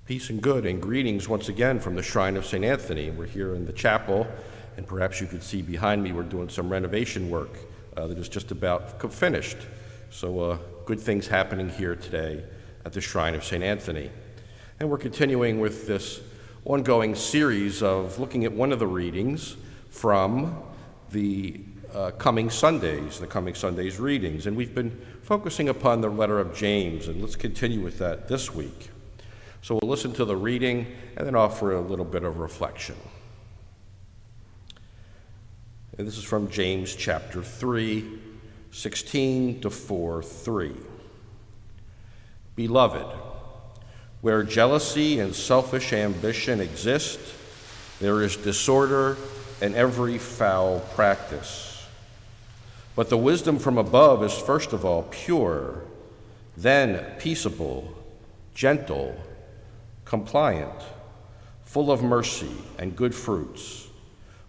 Peace and good, and greetings once again from the Shrine of St. Anthony. We're here in the chapel, and perhaps you could see behind me we're doing some renovation work that is just about finished. So good things happening here today at the Shrine of St. Anthony. And we're continuing with this ongoing series of looking at one of the readings from the coming Sundays readings. And we've been focusing upon the letter of James, and let's continue with that this week. So we'll listen to the reading and then offer a little bit of reflection. And this is from James chapter 3, 16 to 4:3. Beloved, where jealousy and selfish ambition exist, there is disorder and every foul practice. But the wisdom from above is first of all pure, then peaceable, gentle, compliant, full of mercy and good fruits,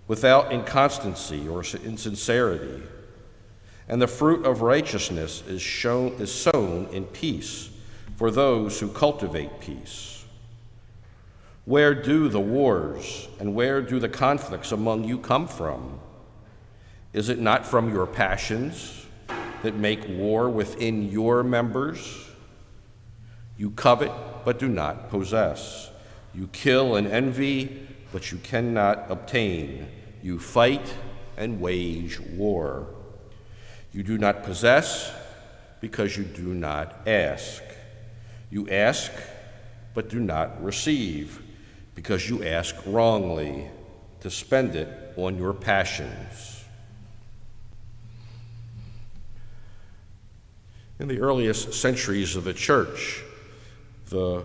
without inconstancy or insincerity. And the fruit of righteousness is sown in peace for those who cultivate peace. Where do the wars and where do the conflicts among you come from? Is it not from your passions that make war within your members? You covet, but do not possess. You kill and envy, but you cannot obtain. You fight and wage war. You do not possess because you do not ask. You ask, but do not receive because you ask wrongly to spend it on your passions. In the earliest centuries of the church, the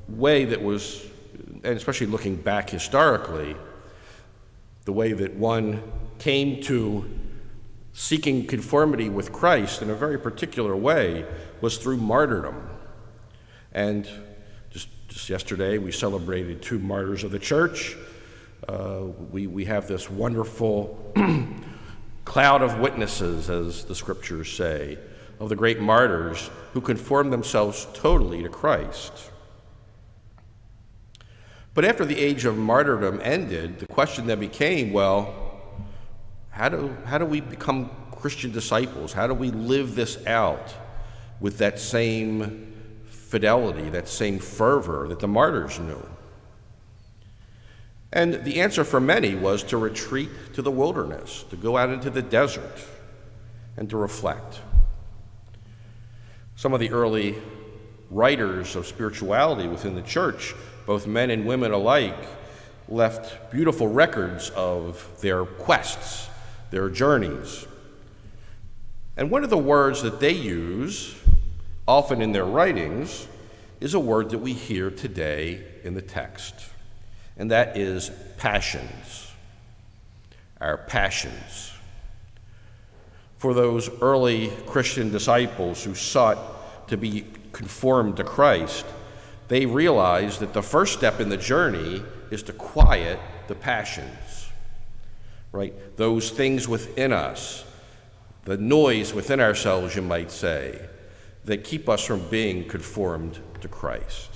way that was, and especially looking back historically, the way that one came to seeking conformity with Christ in a very particular way was through martyrdom. And just yesterday we celebrated 2 martyrs of the church. We have this wonderful cloud of witnesses, as the scriptures say, of the great martyrs who conformed themselves totally to Christ. But after the age of martyrdom ended, the question then became, well, how do we become Christian disciples? How do we live this out with that same fidelity, that same fervor that the martyrs knew? And the answer for many was to retreat to the wilderness, to go out into the desert and to reflect. Some of the early writers of spirituality within the church, both men and women alike, left beautiful records of their quests, their journeys. And one of the words that they use, often in their writings, is a word that we hear today in the text, and that is passions. Our passions. For those early Christian disciples who sought to be conformed to Christ, they realized that the first step in the journey is to quiet the passions, right? Those things within us, the noise within ourselves, you might say, that keep us from being conformed to Christ.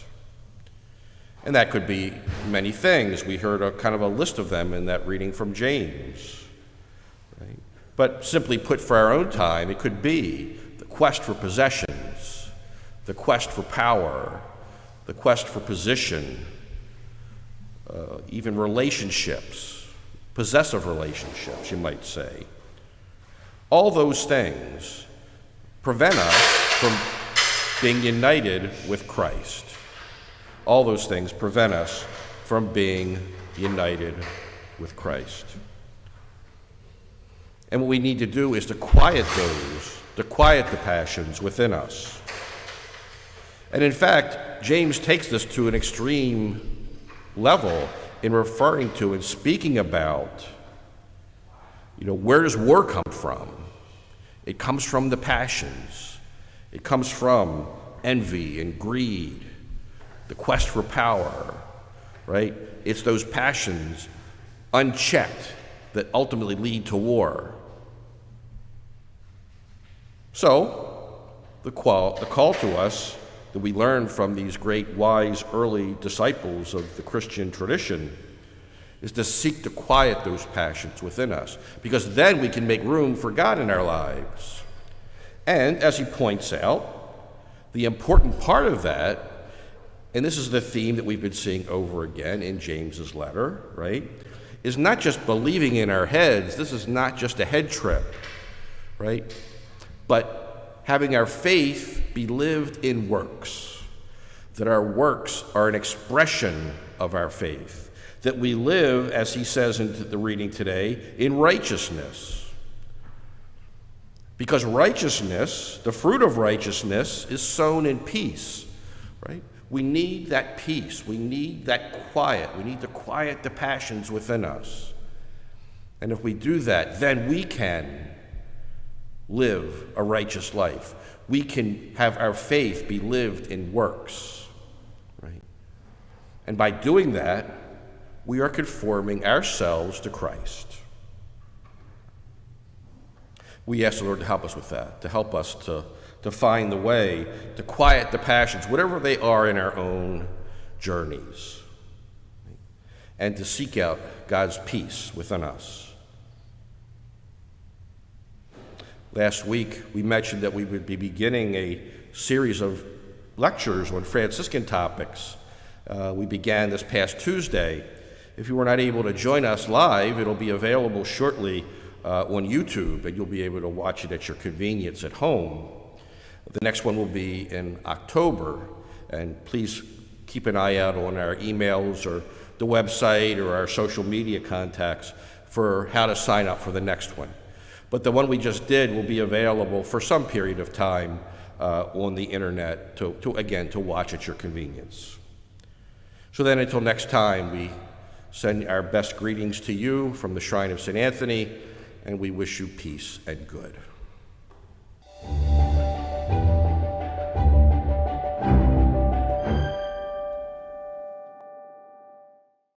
And that could be many things. We heard a kind of a list of them in that reading from James, right? But simply put, for our own time, it could be the quest for possessions, the quest for power, the quest for position, even relationships, possessive relationships, you might say. All those things prevent us from being united with Christ. All those things prevent us from being united with Christ. And what we need to do is to quiet the passions within us. And in fact, James takes this to an extreme level in referring to and speaking about, where does war come from? It comes from the passions. It comes from envy and greed, the quest for power, right? It's those passions unchecked that ultimately lead to war. So, the call to us that we learn from these great, wise, early disciples of the Christian tradition is to seek to quiet those passions within us, because then we can make room for God in our lives. And as he points out, the important part of that, and this is the theme that we've been seeing over again in James's letter, right, is not just believing in our heads. This is not just a head trip, right, but having our faith be lived in works, that our works are an expression of our faith, that we live, as he says in the reading today, in righteousness. Because righteousness, the fruit of righteousness, is sown in peace, right? We need that peace. We need that quiet. We need to quiet the passions within us. And if we do that, then we can live a righteous life. We can have our faith be lived in works, right? And by doing that, we are conforming ourselves to Christ. We ask the Lord to help us with that, to help us to find the way to quiet the passions, whatever they are in our own journeys, and to seek out God's peace within us. Last week, we mentioned that we would be beginning a series of lectures on Franciscan topics. We began this past Tuesday. If you were not able to join us live, it'll be available shortly on YouTube, and you'll be able to watch it at your convenience at home. The next one will be in October, and please keep an eye out on our emails or the website or our social media contacts for how to sign up for the next one. But the one we just did will be available for some period of time on the internet to watch at your convenience. So then until next time, we send our best greetings to you from the Shrine of St. Anthony, and we wish you peace and good.